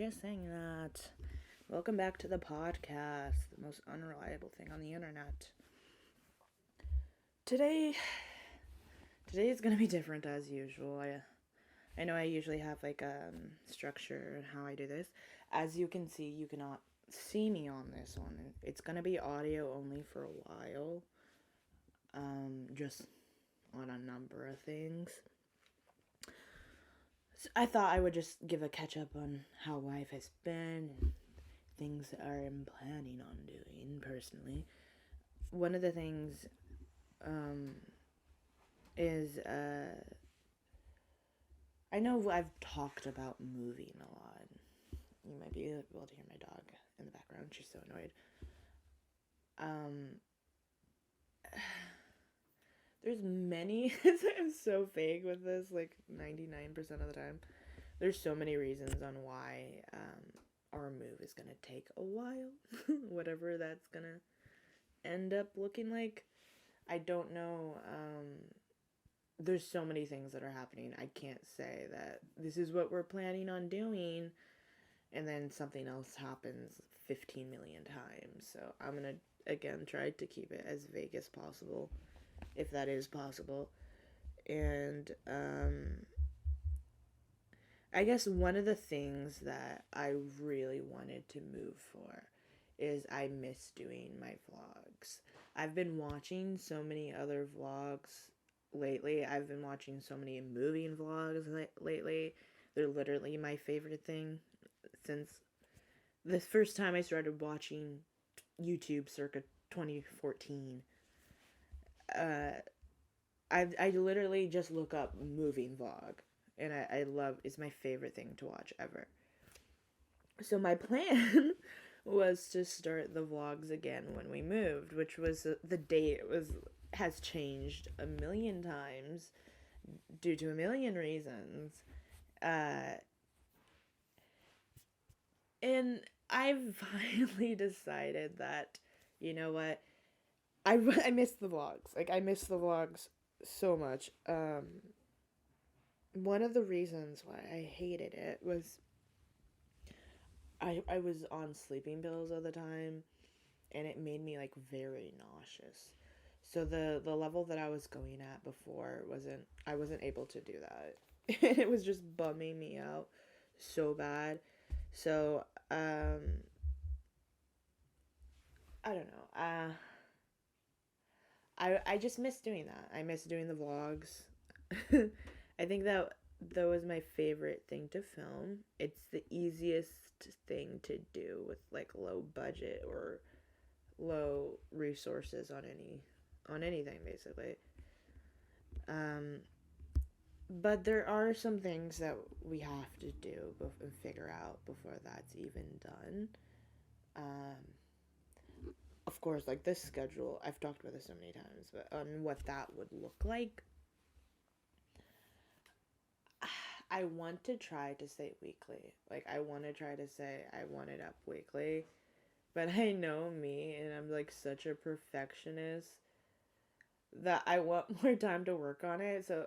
just saying that. Welcome back to the podcast, the most unreliable thing on the internet. Today, today is gonna be different as usual. I know I usually have like structure and how I do this. As you can see, you cannot see me on this one. It's gonna be audio only for a while. Just on a number of things. So I thought I would just give a catch up on how life has been and things that I'm planning on doing personally. One of the things um, is I know I've talked about moving a lot. You might be able to hear my dog in the background. She's so annoyed. Um, there's many. I'm so vague with this. Like 99% of the time, there's so many reasons on why our move is gonna take a while. Whatever that's gonna end up looking like. I don't know. There's so many things that are happening. I can't say that this is what we're planning on doing and then something else happens 15 million times. So I'm going to, again, try to keep it as vague as possible, if that is possible. And I guess one of the things that I really wanted to move for is I miss doing my vlogs. I've been watching so many other vlogs lately. I've been watching so many moving vlogs lately. They're literally my favorite thing since the first time I started watching YouTube circa 2014. I literally just look up moving vlog, and I love, it's my favorite thing to watch ever. So my plan was to start the vlogs again when we moved, which was the date has changed a million times due to a million reasons. And I've finally decided that, you know what, I miss the vlogs. Like, I miss the vlogs so much. One of the reasons why I hated it was I was on sleeping pills all the time, and it made me like very nauseous. So the level that I was going at before I wasn't able to do that. And it was just bumming me out so bad. So I don't know. I just miss doing that. I miss doing the vlogs. I think that was my favorite thing to film. It's the easiest thing to do with like low budget or low resources on anything basically. Um, but there are some things that we have to do and figure out before that's even done. Of course, like this schedule, I've talked about this so many times, but on what that would look like. I want to try to say weekly. Like, I want to try to say I want it up weekly. But I know me, and I'm like such a perfectionist that I want more time to work on it. So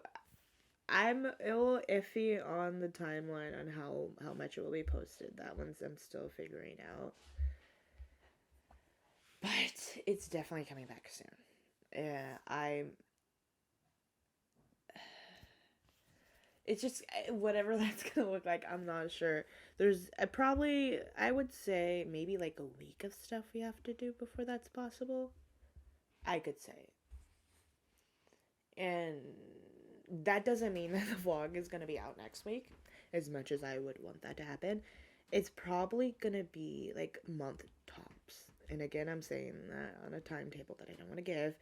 I'm a little iffy on the timeline on how much it will be posted. That one's I'm still figuring out. But it's definitely coming back soon. Yeah, it's just whatever that's gonna look like. I'm not sure. There's probably, I would say maybe like a week of stuff we have to do before that's possible. I could say, and that doesn't mean that the vlog is gonna be out next week. As much as I would want that to happen, it's probably gonna be like month tops. And again, I'm saying that on a timetable that I don't want to give,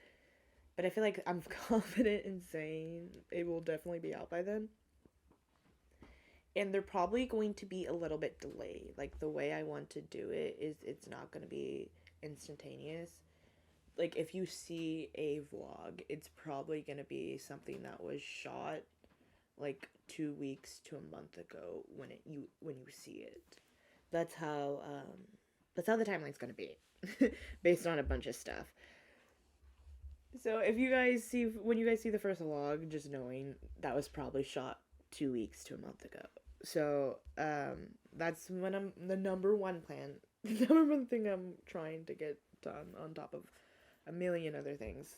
but I feel like I'm confident in saying it will definitely be out by then. And they're probably going to be a little bit delayed. Like, the way I want to do it is it's not going to be instantaneous. Like, if you see a vlog, it's probably going to be something that was shot like 2 weeks to a month ago when you see it. That's how the timeline's going to be based on a bunch of stuff. So if you guys see when you guys see the first vlog, just knowing that was probably shot 2 weeks to a month ago. So, that's when I'm the number one plan, the number one thing I'm trying to get done on top of a million other things.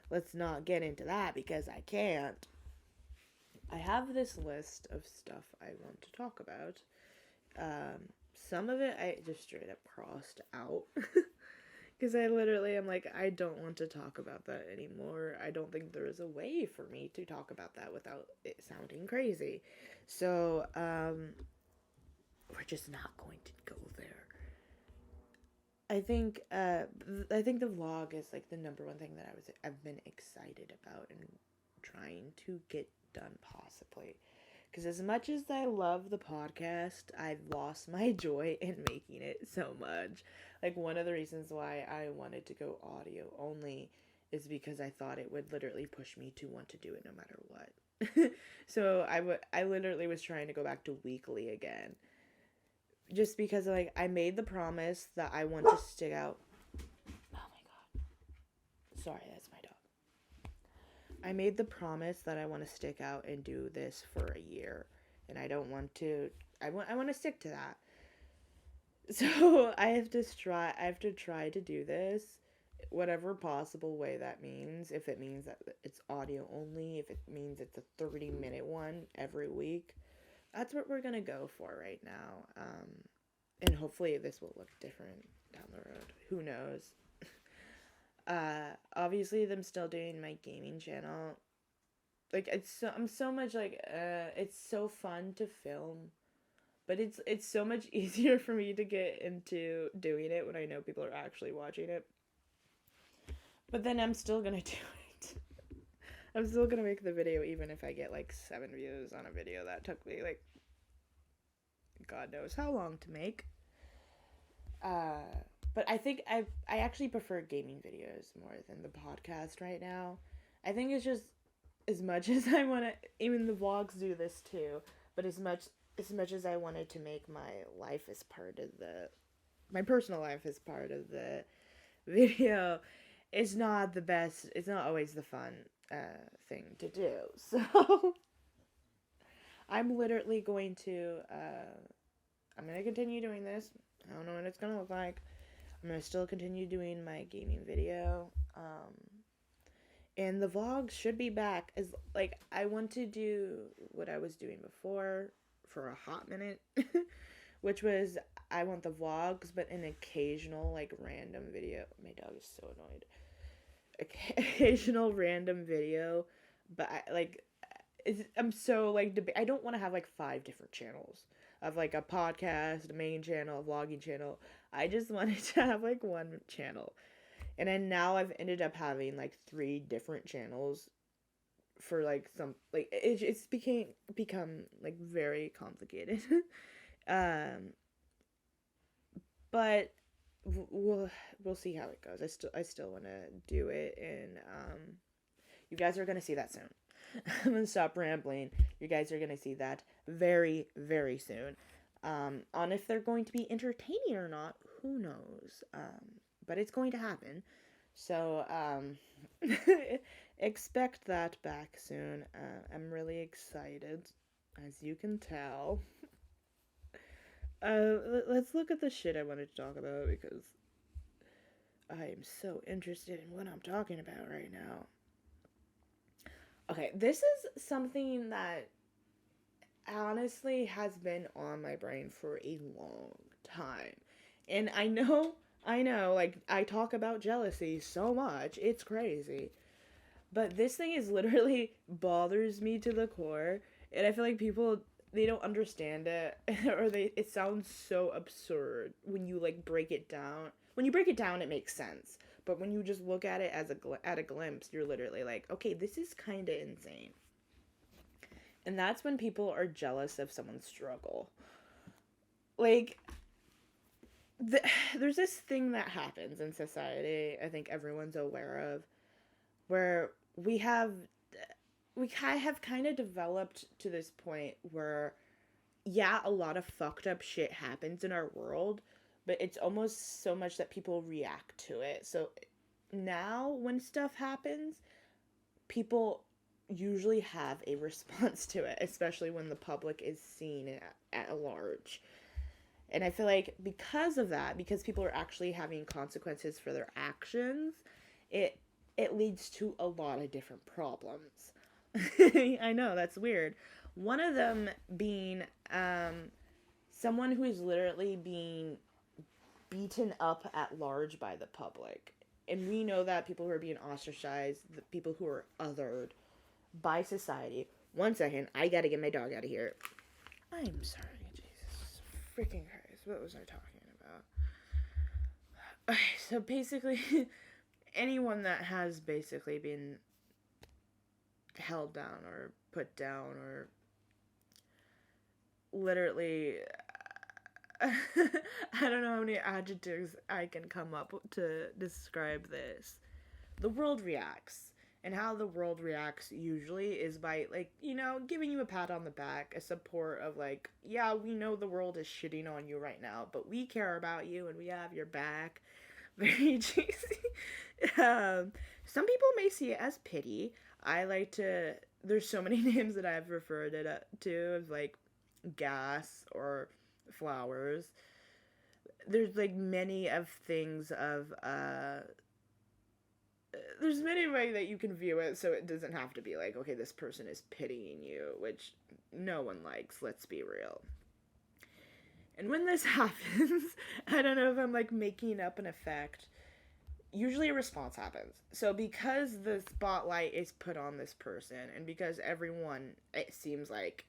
Let's not get into that because I can't. I have this list of stuff I want to talk about. Some of it I just straight up crossed out. Because I literally am like, I don't want to talk about that anymore. I don't think there is a way for me to talk about that without it sounding crazy. So, we're just not going to go there. I think the vlog is like the number one thing that I've been excited about and trying to get done possibly. Because as much as I love the podcast, I've lost my joy in making it so much. Like, one of the reasons why I wanted to go audio only is because I thought it would literally push me to want to do it no matter what. So I literally was trying to go back to weekly again. Just because, like, I made the promise that I want to stick out. Oh my god. Sorry, that's my dog. I made the promise that I want to stick out and do this for a year, and I don't want to. I want to stick to that. So I have to try to do this, whatever possible way that means. If it means that it's audio only, if it means it's a 30-minute one every week, that's what we're gonna go for right now. And hopefully this will look different down the road. Who knows? Obviously, them still doing my gaming channel. Like, I'm so much like, it's so fun to film, but it's so much easier for me to get into doing it when I know people are actually watching it. But then I'm still gonna do it. I'm still gonna make the video even if I get like 7 views on a video that took me like God knows how long to make. But I think I actually prefer gaming videos more than the podcast right now. I think it's just as much as I want to, even the vlogs do this too, but as much as I wanted to make my life as part of the my personal life as part of the video, it's not the best. It's not always the fun thing to do. So I'm literally going to I'm gonna continue doing this. I don't know what it's gonna look like. I'm gonna still continue doing my gaming video. And the vlogs should be back. As like, I want to do what I was doing before for a hot minute, which was I want the vlogs, but an occasional like random video. My dog is so annoyed. Occasional random video, but I'm so like I don't want to have like 5 different channels of like a podcast, a main channel, a vlogging channel. I just wanted to have like one channel. And then now I've ended up having like 3 different channels for like some like it's become like very complicated. um but we'll see how it goes. I still want to do it, and you guys are going to see that soon. I'm going to stop rambling. You guys are going to see that very, very soon. On if they're going to be entertaining or not, who knows? But it's going to happen. So, expect that back soon. I'm really excited, as you can tell. Let's look at the shit I wanted to talk about because I am so interested in what I'm talking about right now. Okay, this is something that honestly has been on my brain for a long time. And I know, like, I talk about jealousy so much, it's crazy. But this thing is literally bothers me to the core, and I feel like people they don't understand it or it sounds so absurd when you like break it down. When you break it down it makes sense. But when you just look at it as at a glimpse, you're literally like, "Okay, this is kind of insane." And that's when people are jealous of someone's struggle. Like there's this thing that happens in society, I think everyone's aware of, where we have kind of developed to this point where yeah, a lot of fucked up shit happens in our world, but it's almost so much that people react to it. So now when stuff happens, people usually have a response to it, especially when the public is seen at large. And I feel like because of that, because people are actually having consequences for their actions, it it leads to a lot of different problems. I know that's weird. One of them being someone who is literally being beaten up at large by the public. And we know that people who are being ostracized, the people who are othered by society. One second, I gotta get my dog out of here. I'm sorry, Jesus freaking Christ. What was I talking about? Okay, so basically, anyone that has basically been held down or put down or literally I don't know how many adjectives I can come up to describe this. The world reacts. And how the world reacts usually is by, like, giving you a pat on the back, a support of, like, yeah, we know the world is shitting on you right now, but we care about you and we have your back. Very cheesy. Some people may see it as pity. I like to, there's so many names that I've referred it to, of, like, gas or flowers. There's like many of things of there's many ways that you can view it, so it doesn't have to be like, okay, this person is pitying you, which no one likes, let's be real. And when this happens, I don't know if I'm like making up an effect, usually a response happens. So because the spotlight is put on this person, and because everyone, it seems like,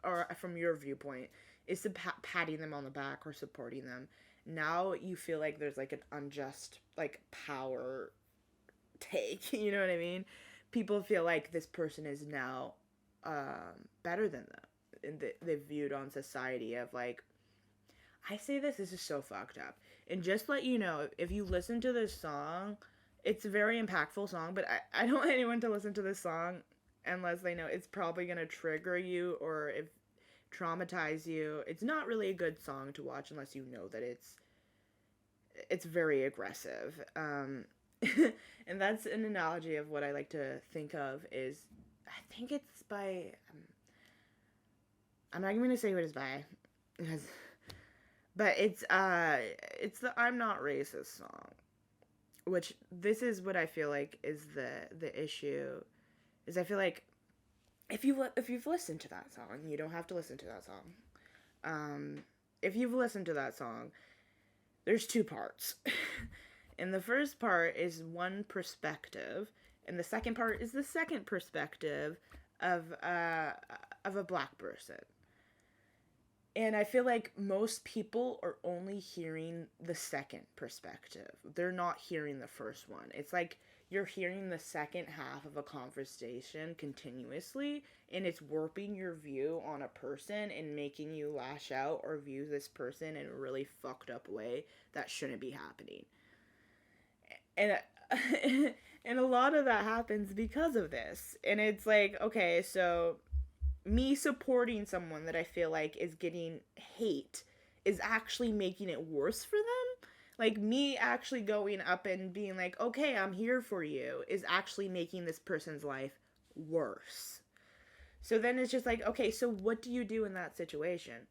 or from your viewpoint, is to patting them on the back or supporting them. Now you feel like there's like an unjust like power take. You know what I mean? People feel like this person is now better than them, and they've viewed on society of like. I say this is so fucked up. And just let you know, if you listen to this song, it's a very impactful song, but I don't want anyone to listen to this song unless they know it's probably going to trigger you or if traumatize you. It's not really a good song to watch unless you know that it's very aggressive. And that's an analogy of what I like to think of is, I think it's by, I'm not going to say what it's by, because, but it's the I'm Not Racist song, which this is what I feel like is the issue, is I feel like if you've listened to that song, you don't have to listen to that song. If you've listened to that song, there's two parts. And the first part is one perspective, and the second part is the second perspective of a black person. And I feel like most people are only hearing the second perspective. They're not hearing the first one. It's like you're hearing the second half of a conversation continuously, and it's warping your view on a person and making you lash out or view this person in a really fucked up way that shouldn't be happening. And and a lot of that happens because of this. And it's like, okay, so me supporting someone that I feel like is getting hate is actually making it worse for them. Like, me actually going up and being like, okay, I'm here for you, is actually making this person's life worse. So then it's just like, okay, so what do you do in that situation?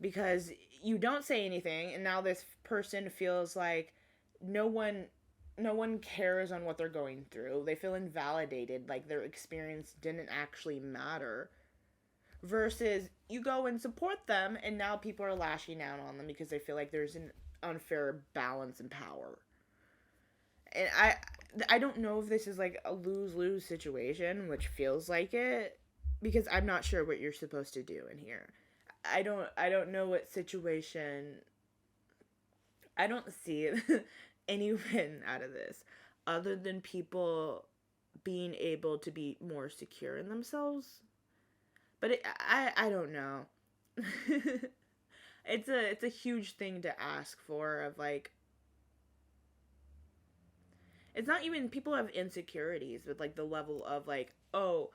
Because you don't say anything, and now this person feels like no one cares on what they're going through. They feel invalidated, like their experience didn't actually matter. Versus you go and support them, and now people are lashing out on them because they feel like there's an unfair balance in power. And I don't know if this is like a lose-lose situation, which feels like it, because I'm not sure what you're supposed to do in here. I don't know what situation. I don't see any win out of this other than people being able to be more secure in themselves. But I don't know. It's a huge thing to ask for, of like, it's not even, people have insecurities with like the level of like, oh,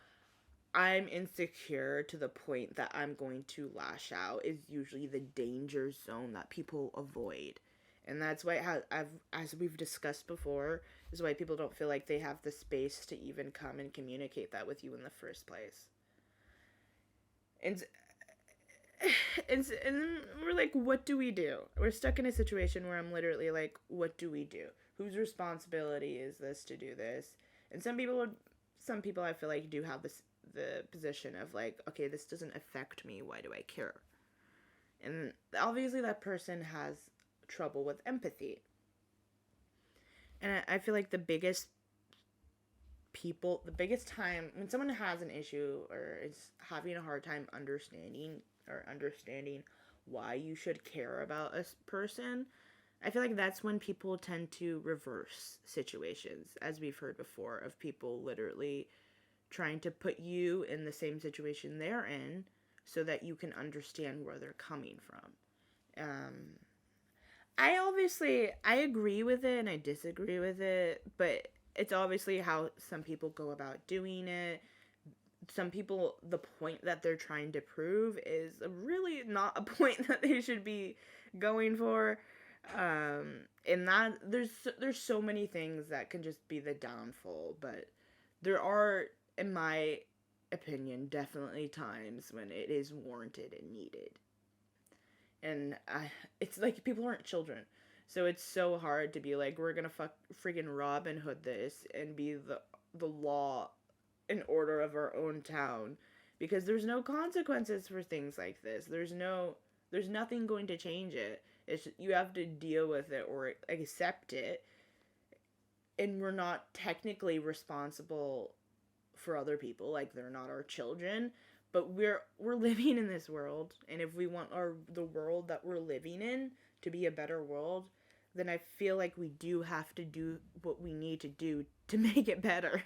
I'm insecure to the point that I'm going to lash out, is usually the danger zone that people avoid. And that's why as we've discussed before, is why people don't feel like they have the space to even come and communicate that with you in the first place. And and we're like, what do we do? We're stuck in a situation where I'm literally like, what do we do? Whose responsibility is this to do this? And some people I feel like do have the position of like, okay, this doesn't affect me. Why do I care? And obviously that person has trouble with empathy. And I feel like the biggest time when someone has an issue or is having a hard time understanding why you should care about a person, I feel like that's when people tend to reverse situations, as we've heard before, of people literally trying to put you in the same situation they're in so that you can understand where they're coming from. I agree with it and I disagree with it, but it's obviously how some people go about doing it. Some people, the point that they're trying to prove is really not a point that they should be going for. And that there's so many things that can just be the downfall, but there are, in my opinion, definitely times when it is warranted and needed. And it's like people aren't children, so it's so hard to be like, we're gonna freaking Robin Hood this and be the law and order of our own town, because there's no consequences for things like this. There's nothing going to change it. It's you have to deal with it or accept it, and we're not technically responsible for other people, like they're not our children, but we're living in this world, and if we want the world that we're living in to be a better world, then I feel like we do have to do what we need to do to make it better.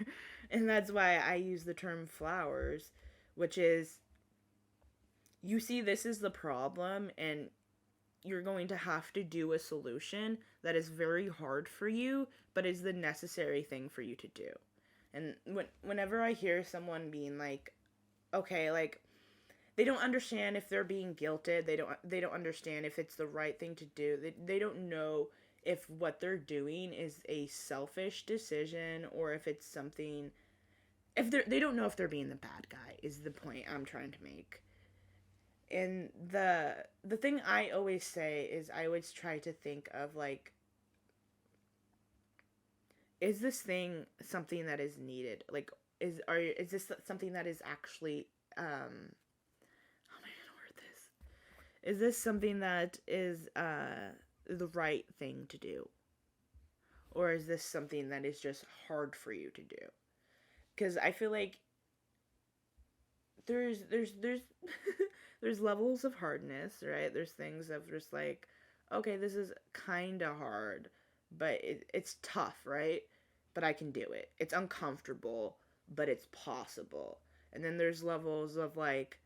And that's why I use the term flowers, which is, you see, this is the problem, and you're going to have to do a solution that is very hard for you, but is the necessary thing for you to do. And whenever I hear someone being like, okay, like, they don't understand if they're being guilted, they don't understand if it's the right thing to do, they don't know if what they're doing is a selfish decision or if it's something, if they don't know if they're being the bad guy, is the point I'm trying to make. And the thing I always say is, I always try to think of like, is this thing something that is needed? Like, is this something that is actually how am I gonna word this? Is this something that is the right thing to do? Or is this something that is just hard for you to do? Because I feel like there's there's levels of hardness, right? There's things of just like, okay, this is kind of hard, but it's tough, right? But I can do it. It's uncomfortable, but it's possible. And then there's levels of like,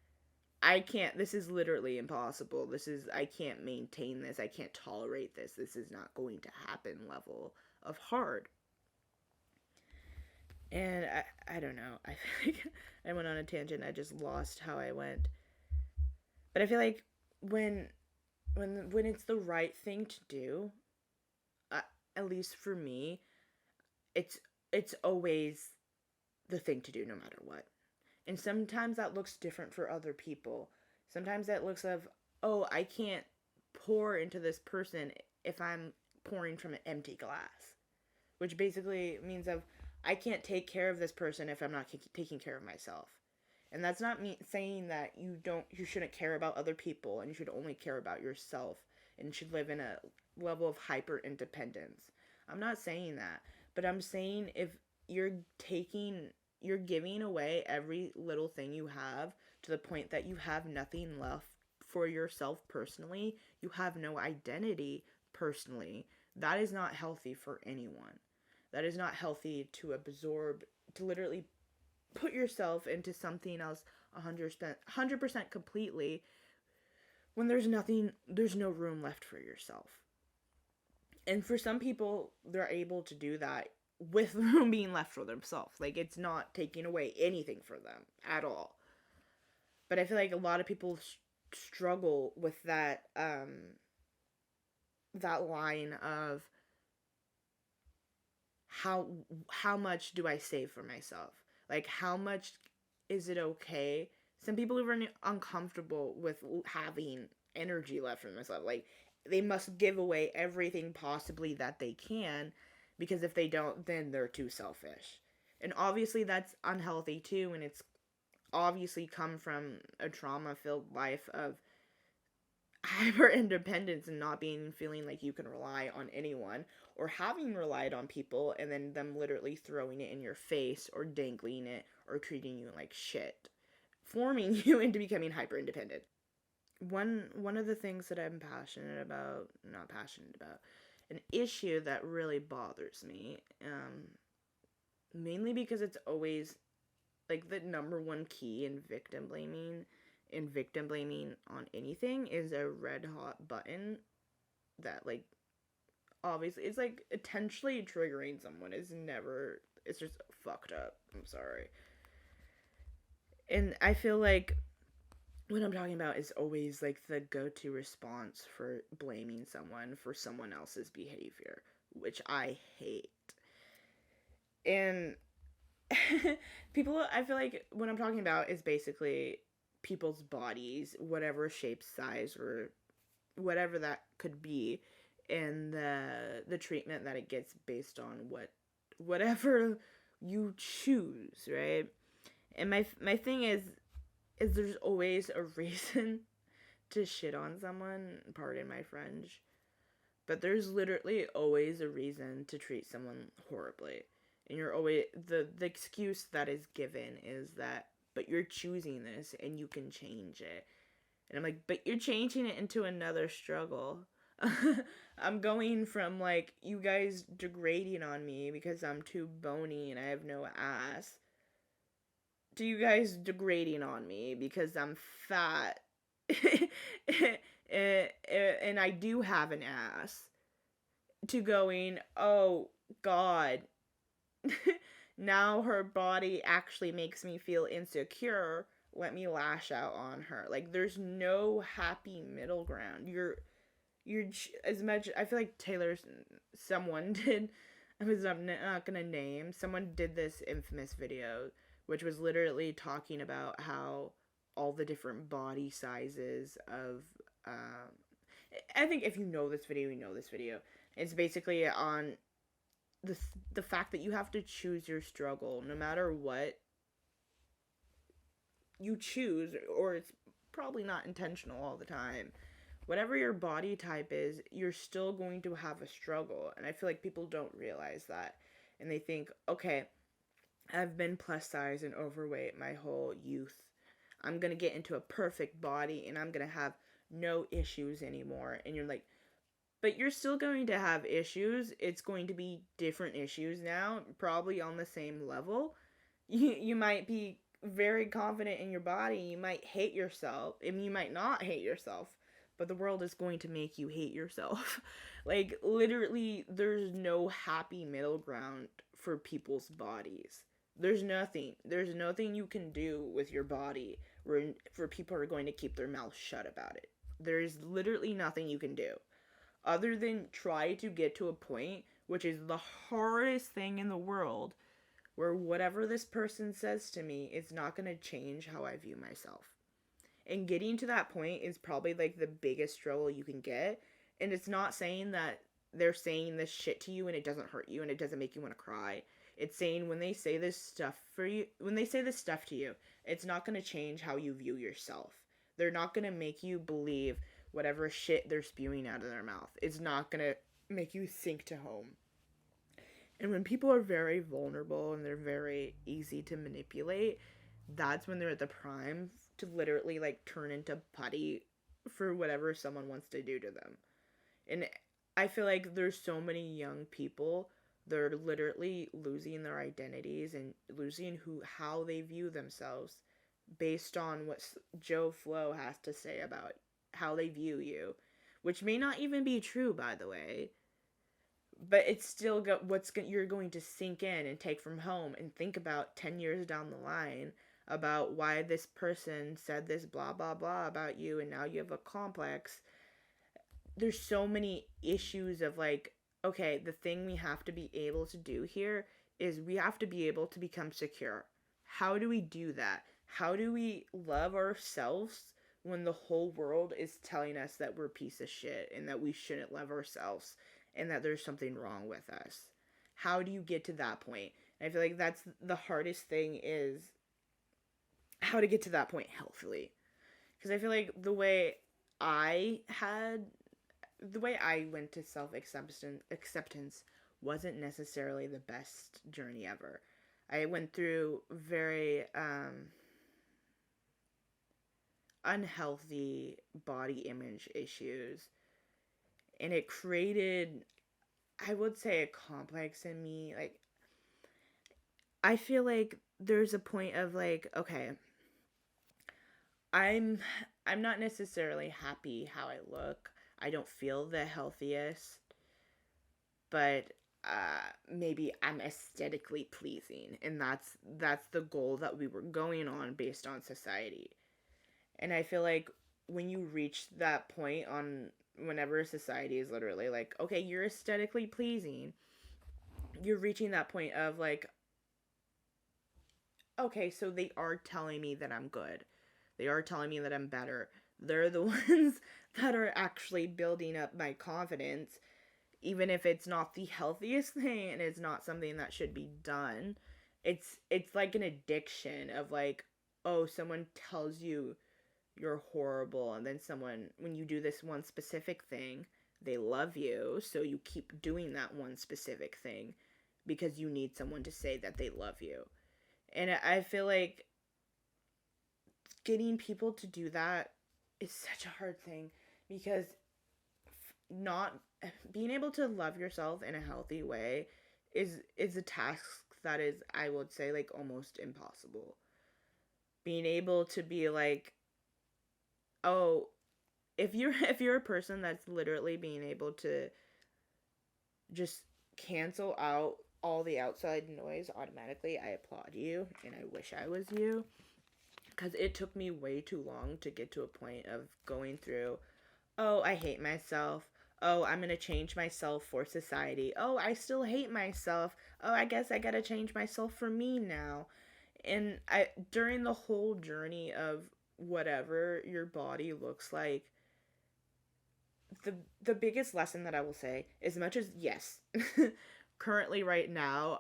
I can't, this is literally impossible. I can't maintain this. I can't tolerate this. This is not going to happen level of hard. And I don't know. I feel like I went on a tangent. I just lost how I went. But I feel like when it's the right thing to do, at least for me, it's always the thing to do no matter what. And sometimes that looks different for other people. Sometimes that looks of, oh, I can't pour into this person if I'm pouring from an empty glass, which basically means of, I can't take care of this person if I'm not taking care of myself. And that's not me saying that you shouldn't care about other people and you should only care about yourself and should live in a level of hyper independence. I'm not saying that, but I'm saying if you're giving away every little thing you have to the point that you have nothing left for yourself personally, you have no identity personally. That is not healthy for anyone. That is not healthy to absorb, to literally put yourself into something else 100% completely when there's no room left for yourself. And for some people, they're able to do that with room being left for themselves. Like, it's not taking away anything for them at all. But I feel like a lot of people struggle with that that line of how how much do I save for myself? Like, how much is it okay? Some people are really uncomfortable with having energy left for themselves. Like, they must give away everything possibly that they can, because if they don't, then they're too selfish. And obviously that's unhealthy too, and it's obviously come from a trauma filled life of hyper independence and not being feeling like you can rely on anyone, or having relied on people and then them literally throwing it in your face or dangling it or treating you like shit, forming you into becoming hyper independent. One of the things that I'm passionate about, not passionate about, an issue that really bothers me, mainly because it's always like the number one key in victim blaming on anything is a red hot button that, like, obviously it's like intentionally triggering someone is never, it's just fucked up. I'm sorry. And I feel like what I'm talking about is always like the go-to response for blaming someone for someone else's behavior, which I hate. And people, I feel like what I'm talking about is basically people's bodies, whatever shape, size, or whatever that could be, and the treatment that it gets based on whatever you choose, right? And my thing is there's always a reason to shit on someone, pardon my French, but there's literally always a reason to treat someone horribly. And you're always, the excuse that is given is that, but you're choosing this and you can change it. And I'm like, but you're changing it into another struggle. I'm going from, like, you guys degrading on me because I'm too bony and I have no ass, to you guys degrading on me because I'm fat and I do have an ass, to going, oh god, now her body actually makes me feel insecure, let me lash out on her. Like, there's no happy middle ground. You're as much, I feel like someone did, I'm not gonna name, someone did this infamous video which was literally talking about how all the different body sizes of I think if you know this video, you know this video. It's basically on the fact that you have to choose your struggle no matter what you choose, or it's probably not intentional all the time. Whatever your body type is, you're still going to have a struggle. And I feel like people don't realize that. And they think, okay, I've been plus size and overweight my whole youth. I'm going to get into a perfect body and I'm going to have no issues anymore. And you're like, but you're still going to have issues. It's going to be different issues now, probably on the same level. You might be very confident in your body. You might hate yourself. I mean, you might not hate yourself, but the world is going to make you hate yourself. Like, literally, there's no happy middle ground for people's bodies. There's nothing. There's nothing you can do with your body for people are going to keep their mouth shut about it. There's literally nothing you can do other than try to get to a point, which is the hardest thing in the world, where whatever this person says to me is not going to change how I view myself. And getting to that point is probably like the biggest struggle you can get. And it's not saying that they're saying this shit to you and it doesn't hurt you and it doesn't make you want to cry. It's saying when they say this stuff to you, it's not going to change how you view yourself. They're not going to make you believe whatever shit they're spewing out of their mouth. It's not going to make you sink to home. And when people are very vulnerable and they're very easy to manipulate, that's when they're at the prime to literally, like, turn into putty for whatever someone wants to do to them. And I feel like there's so many young people, they're literally losing their identities and losing how they view themselves based on what Joe Flo has to say about how they view you, which may not even be true, by the way. But it's still you're going to sink in and take from home and think about 10 years down the line about why this person said this blah blah blah about you, and now you have a complex there's so many issues of like, okay, the thing we have to be able to do here is we have to be able to become secure. How do we do that? How do we love ourselves when the whole world is telling us that we're a piece of shit and that we shouldn't love ourselves and that there's something wrong with us? How do you get to that point? And I feel like that's the hardest thing, is how to get to that point healthily. Because I feel like I had the way I went to self acceptance wasn't necessarily the best journey ever. I went through very unhealthy body image issues, and it created, I would say, a complex in me. Like, I feel like there's a point of like, okay, I'm I'm not necessarily happy how I look. I don't feel the healthiest, but maybe I'm aesthetically pleasing, and that's the goal that we were going on based on society. And I feel like when you reach that point on whenever society is literally like, okay, you're aesthetically pleasing, you're reaching that point of like, okay, so they are telling me that I'm good. They are telling me that I'm better. They're the ones that are actually building up my confidence, even if it's not the healthiest thing and it's not something that should be done. It's like an addiction of like, oh, someone tells you you're horrible, and then someone, when you do this one specific thing, they love you, so you keep doing that one specific thing because you need someone to say that they love you. And I feel like getting people to do that is such a hard thing, because not being able to love yourself in a healthy way is a task that is, I would say, like almost impossible. Being able to be like, oh, if you're a person that's literally being able to just cancel out all the outside noise automatically, I applaud you, and I wish I was you, because it took me way too long to get to a point of going through, oh, I hate myself. Oh, I'm going to change myself for society. Oh, I still hate myself. Oh, I guess I got to change myself for me now. And I during the whole journey of whatever your body looks like, the biggest lesson that I will say, as much as yes, currently right now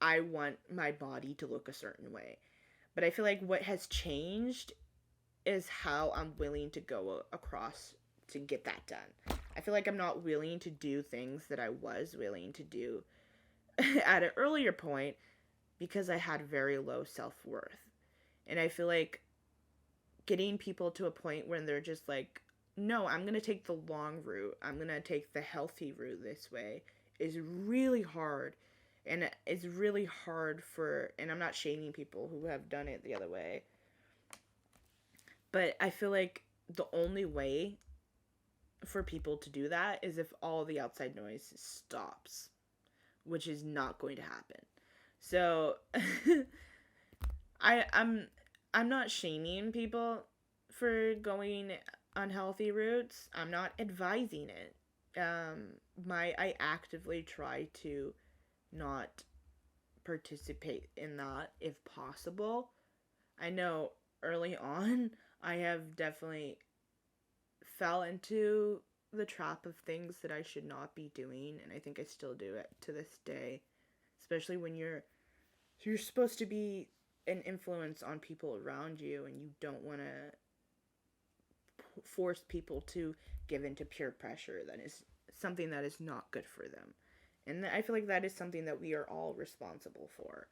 I want my body to look a certain way. But I feel like what has changed is how I'm willing to go across to get that done. I feel like I'm not willing to do things that I was willing to do at an earlier point because I had very low self-worth. And I feel like getting people to a point when they're just like, no, I'm going to take the long route, I'm going to take the healthy route this way, is really hard. And it's really hard for, and I'm not shaming people who have done it the other way, but I feel like the only way for people to do that is if all the outside noise stops, which is not going to happen. So I I'm not shaming people for going unhealthy routes. I'm not advising it. I actively try to not participate in that if possible. I know early on I have definitely fell into the trap of things that I should not be doing, and I think I still do it to this day, especially when you're supposed to be an influence on people around you, and you don't want to force people to give into peer pressure. That is something that is not good for them, and I feel like that is something that we are all responsible for.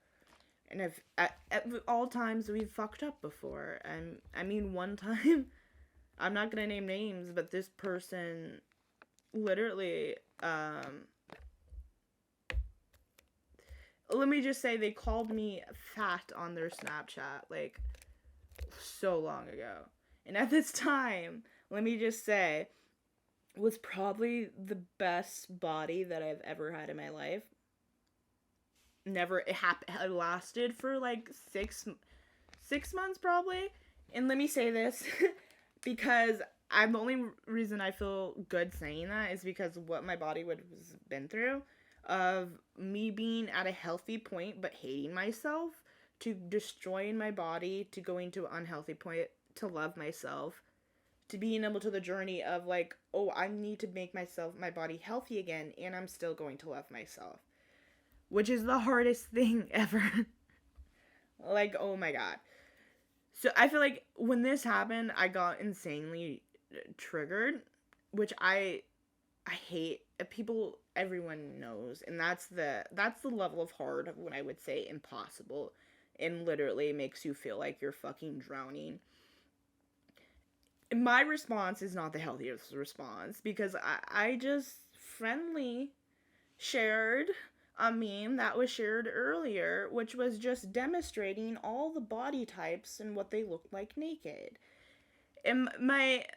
And if at all times we've fucked up before, and I mean one time, I'm not gonna name names, but this person literally, let me just say, they called me fat on their Snapchat like so long ago. And at this time, let me just say, was probably the best body that I've ever had in my life. Never it lasted for like 6 months probably. And let me say this because I'm the only reason I feel good saying that is because what my body would has been through, of me being at a healthy point but hating myself, to destroying my body, to going to an unhealthy point, to love myself, to being able to the journey of like, oh, I need to make my body healthy again, and I'm still going to love myself, which is the hardest thing ever. Like, oh my god. So I feel like when this happened, I got insanely triggered, which I hate. People, everyone knows, and that's the level of hard when I would say impossible, and literally makes you feel like you're fucking drowning. My response is not the healthiest response, because I just friendly shared a meme that was shared earlier, which was just demonstrating all the body types and what they looked like naked. And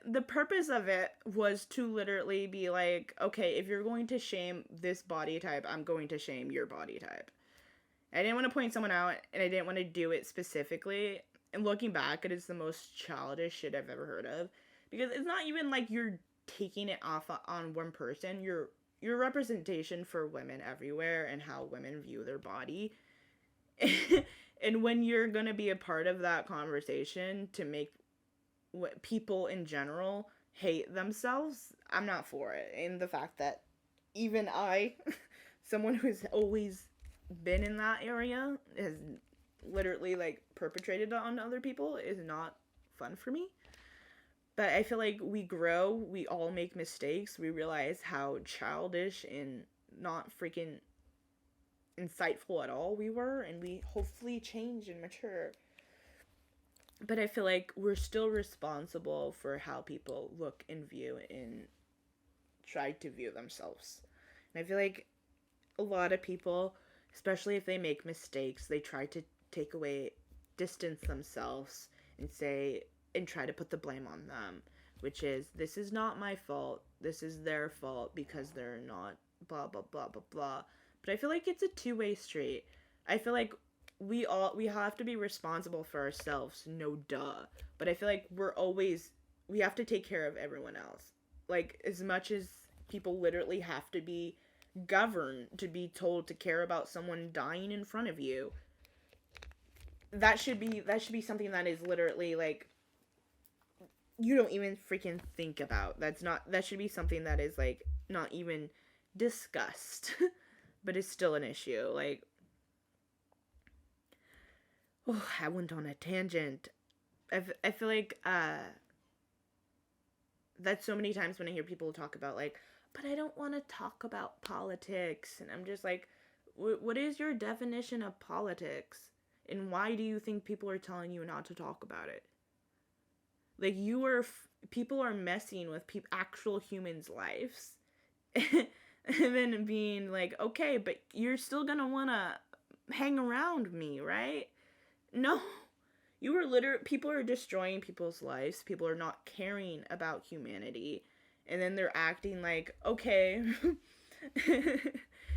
the purpose of it was to literally be like, okay, if you're going to shame this body type, I'm going to shame your body type. I didn't want to point someone out, and I didn't want to do it specifically. And looking back, it is the most childish shit I've ever heard of, because it's not even like you're taking it off on one person. You're representation for women everywhere and how women view their body. And when you're gonna be a part of that conversation to make what people in general hate themselves, I'm not for it. And the fact that even I, someone who's always been in that area, has literally like perpetrated it on other people, is not fun for me. But I feel like we grow, we all make mistakes, we realize how childish and not freaking insightful at all we were, and we hopefully change and mature. But I feel like we're still responsible for how people look and view and try to view themselves. And I feel like a lot of people, especially if they make mistakes, they try to take away, distance themselves, and say, and try to put the blame on them, which is, this is not my fault, this is their fault because they're not blah blah blah blah blah. But I feel like it's a two-way street. I feel like we have to be responsible for ourselves, no duh. But I feel like we have to take care of everyone else. Like, as much as people literally have to be governed to be told to care about someone dying in front of you, that should be something that is literally like, you don't even freaking think about. That should be something that is like not even discussed. But it's still an issue. Like, oh, I went on a tangent. I feel like that's so many times when I hear people talk about like, but I don't want to talk about politics, and I'm just like, what is your definition of politics, and why do you think people are telling you not to talk about it? Like, people are messing with actual humans' lives. And then being like, okay, but you're still gonna wanna hang around me, right? No. People are destroying people's lives. People are not caring about humanity. And then they're acting like, okay,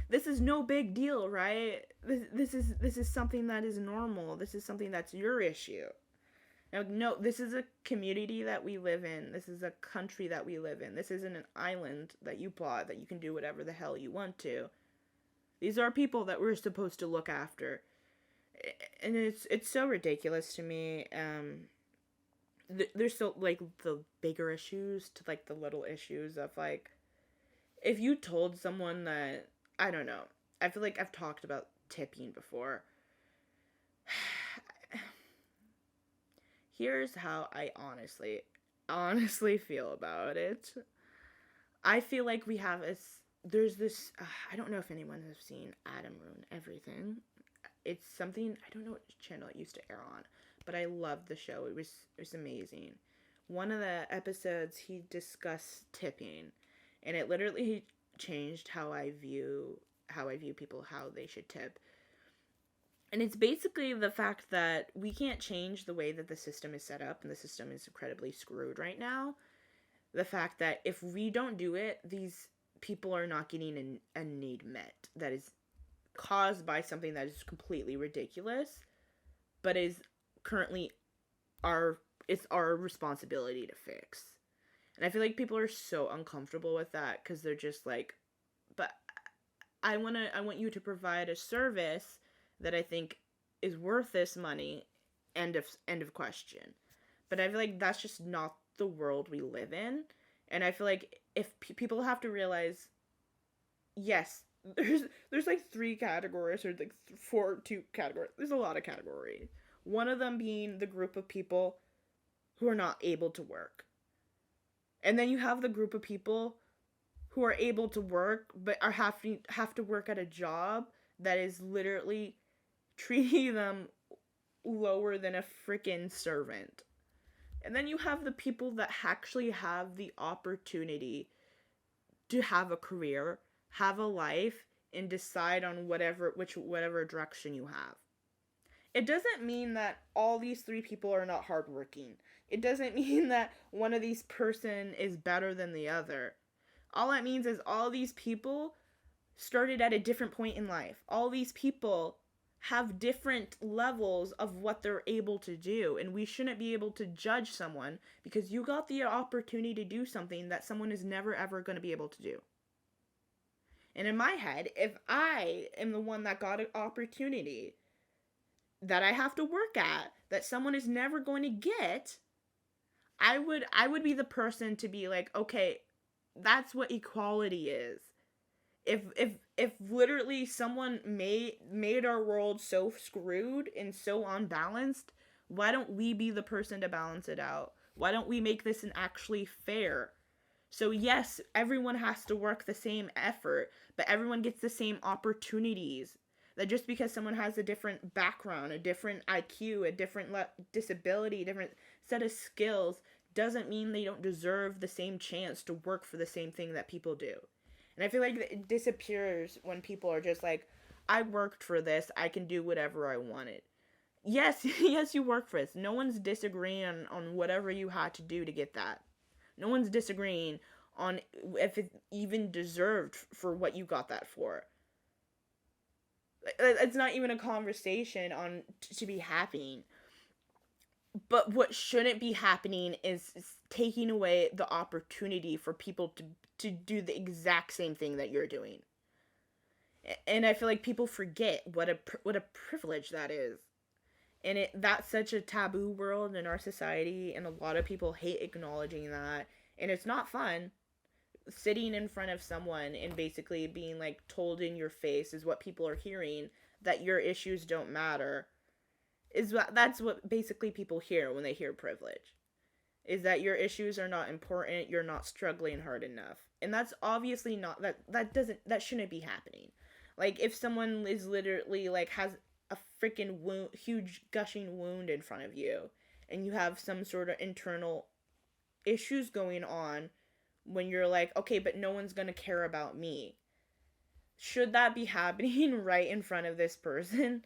this is no big deal, right? This is something that is normal. This is something that's your issue. Now, no, this is a community that we live in. This is a country that we live in. This isn't an island that you bought that you can do whatever the hell you want to. These are people that we're supposed to look after. And it's so ridiculous to me. There's so, like, the bigger issues to, like, the little issues of, like, if you told someone that, I don't know, I feel like I've talked about tipping before. Here's how I honestly feel about it. I feel like there's this, I don't know if anyone has seen Adam Ruin Everything. It's something, I don't know what channel it used to air on, but I loved the show. It was amazing. One of the episodes, he discussed tipping, and it literally changed how I view people, how they should tip. And it's basically the fact that we can't change the way that the system is set up, and the system is incredibly screwed right now. The fact that if we don't do it, these people are not getting a need met that is caused by something that is completely ridiculous, but is currently it's our responsibility to fix. And I feel like people are so uncomfortable with that because they're just like, but I want you to provide a service that I think is worth this money. End of question. But I feel like that's just not the world we live in. And I feel like if people have to realize, yes, there's like three categories or like two categories. There's a lot of categories. One of them being the group of people who are not able to work. And then you have the group of people who are able to work but are have to work at a job that is literally treating them lower than a freaking servant. And then you have the people that actually have the opportunity to have a career, have a life, and decide on whatever direction you have. It doesn't mean that all these three people are not hardworking. It doesn't mean that one of these person is better than the other. All that means is all these people started at a different point in life. All these people have different levels of what they're able to do, and we shouldn't be able to judge someone because you got the opportunity to do something that someone is never ever going to be able to do. And in my head, if I am the one that got an opportunity that I have to work at that someone is never going to get, I would be the person to be like, okay, that's what equality is. If literally someone made our world so screwed and so unbalanced, why don't we be the person to balance it out? Why don't we make this an actually fair? So yes, everyone has to work the same effort, but everyone gets the same opportunities. That just because someone has a different background, a different IQ, a different disability, a different set of skills, doesn't mean they don't deserve the same chance to work for the same thing that people do. And I feel like it disappears when people are just like, I worked for this, I can do whatever I wanted. Yes, yes, you work for this. No one's disagreeing on whatever you had to do to get that. No one's disagreeing on if it even deserved for what you got that for. It's not even a conversation on to be happening. But what shouldn't be happening is taking away the opportunity for people to do the exact same thing that you're doing. And I feel like people forget what a privilege that is. And that's such a taboo world in our society, and a lot of people hate acknowledging that. And it's not fun. Sitting in front of someone and basically being like told in your face is what people are hearing, that your issues don't matter. That's what basically people hear when they hear privilege, is that your issues are not important, you're not struggling hard enough. And that's obviously not, that shouldn't be happening. Like if someone is literally like has a freaking wound, huge gushing wound in front of you, and you have some sort of internal issues going on, when you're like, okay, but no one's gonna care about me, should that be happening right in front of this person?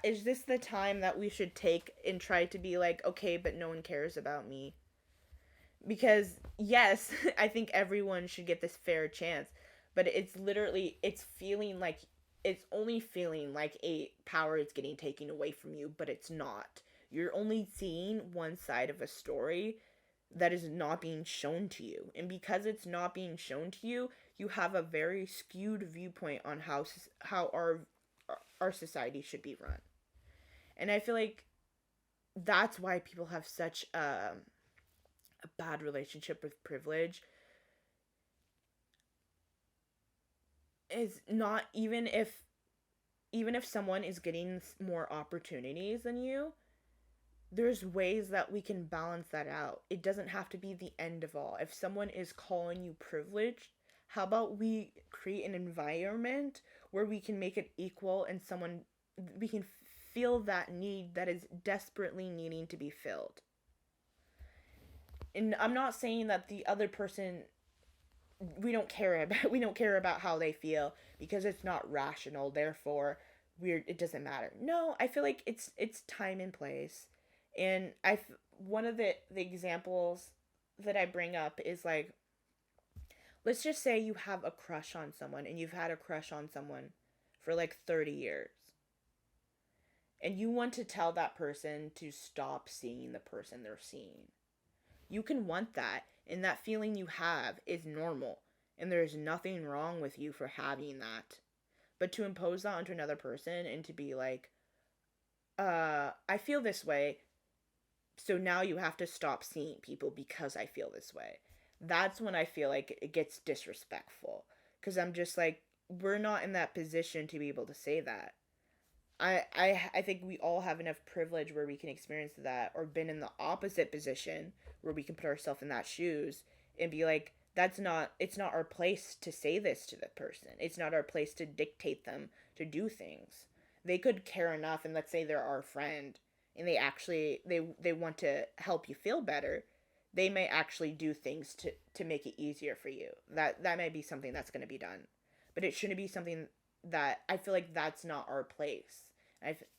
Is this the time that we should take and try to be like, okay, but no one cares about me? Because yes, I think everyone should get this fair chance, but it's only feeling like a power is getting taken away from you, but it's not. You're only seeing one side of a story that is not being shown to you. And because it's not being shown to you, you have a very skewed viewpoint on how our society should be run. And I feel like that's why people have such a bad relationship with privilege. Is not even if someone is getting more opportunities than you, there's ways that we can balance that out. It doesn't have to be the end of all. If someone is calling you privileged, how about we create an environment where we can make it equal, and we can feel that need that is desperately needing to be filled. And I'm not saying that the other person, we don't care about how they feel because it's not rational, therefore it doesn't matter. No, I feel like it's time and place. And one of the examples that I bring up is like, let's just say you have a crush on someone, and you've had a crush on someone for like 30 years. And you want to tell that person to stop seeing the person they're seeing. You can want that. And that feeling you have is normal. And there's nothing wrong with you for having that. But to impose that onto another person and to be like, I feel this way, so now you have to stop seeing people because I feel this way. That's when I feel like it gets disrespectful. Because I'm just like, we're not in that position to be able to say that. I think we all have enough privilege where we can experience that, or been in the opposite position where we can put ourselves in that shoes and be like, it's not our place to say this to the person. It's not our place to dictate them to do things. They could care enough, and let's say they're our friend and they want to help you feel better. They may actually do things to make it easier for you. That might be something that's going to be done. But it shouldn't be something that I feel like that's not our place.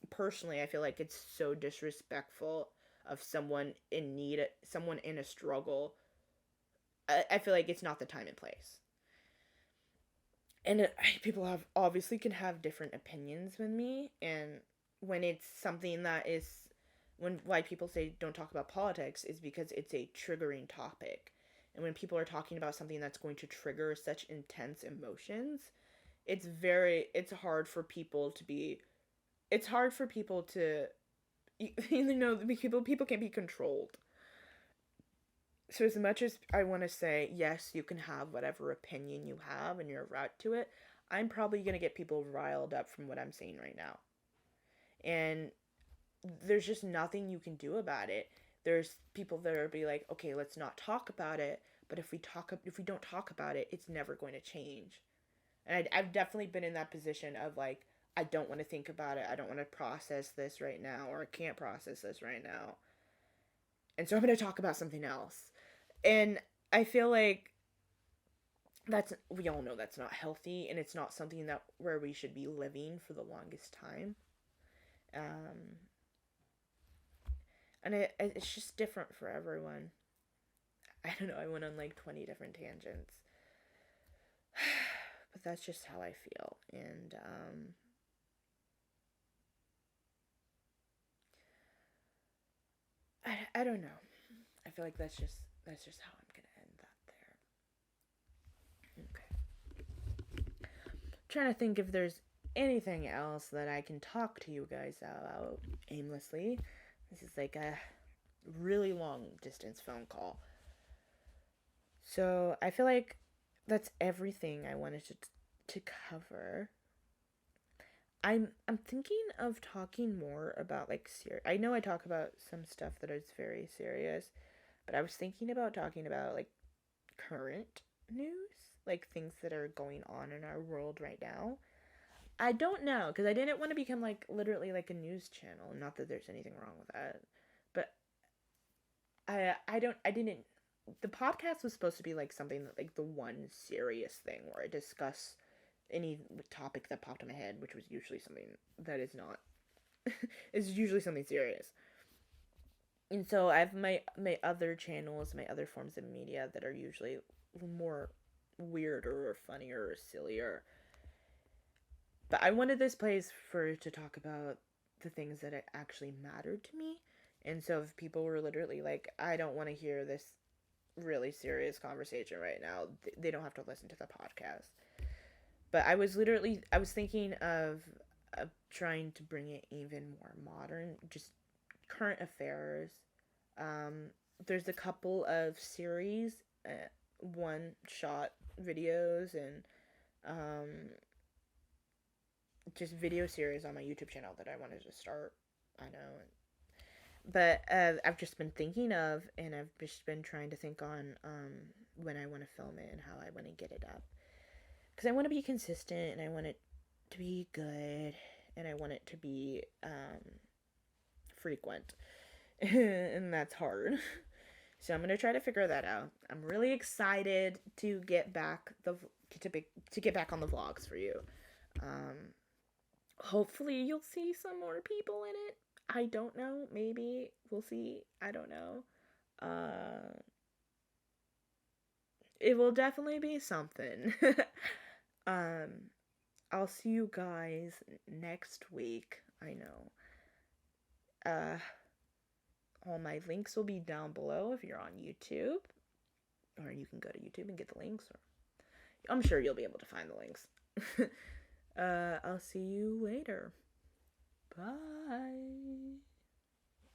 Personally, I feel like it's so disrespectful of someone in need, someone in a struggle. I feel like it's not the time and place. And people have obviously can have different opinions than me, and when it's something that is, when why people say don't talk about politics is because it's a triggering topic. And when people are talking about something that's going to trigger such intense emotions, it's hard for people to be, it's hard for people to, you know, people can't be controlled. So as much as I want to say, yes, you can have whatever opinion you have and your route to it, I'm probably going to get people riled up from what I'm saying right now. And there's just nothing you can do about it. There's people that are be like, okay, let's not talk about it. But if we don't talk about it, it's never going to change. And I've definitely been in that position of like, I don't want to think about it. I don't want to process this right now, or I can't process this right now. And so I'm going to talk about something else. And I feel like we all know that's not healthy, and it's not something that where we should be living for the longest time. And it's just different for everyone. I don't know, I went on like 20 different tangents. But that's just how I feel. And I don't know. I feel like that's just how I'm gonna end that there. Okay. I'm trying to think if there's anything else that I can talk to you guys about aimlessly. This is like a really long distance phone call. So I feel like that's everything I wanted to cover. I'm thinking of talking more about like I know I talk about some stuff that is very serious, but I was thinking about talking about like current news, like things that are going on in our world right now. I don't know, because I didn't want to become like literally like a news channel. Not that there's anything wrong with that, but I didn't. The podcast was supposed to be like something that like the one serious thing where I discuss any topic that popped in my head, which was usually something that is not. It's usually something serious. And so I have my other channels, my other forms of media that are usually more weirder or funnier or sillier. But I wanted this place to talk about the things that actually mattered to me. And so if people were literally like, I don't want to hear this really serious conversation right now, they don't have to listen to the podcast. But I was thinking of trying to bring it even more modern, just current affairs. There's a couple of series, one shot videos, and just video series on my YouTube channel that I wanted to start. I know. But I've just been thinking of, and I've just been trying to think on when I want to film it and how I want to get it up. Because I want to be consistent, and I want it to be good, and I want it to be frequent. And that's hard. So I'm going to try to figure that out. I'm really excited to get back to get back on the vlogs for you. Hopefully you'll see some more people in it. I don't know. Maybe we'll see. I don't know. It will definitely be something. I'll see you guys next week. I know. All my links will be down below if you're on YouTube. or you can go to YouTube and get the links, or I'm sure you'll be able to find the links. I'll see you later. Bye.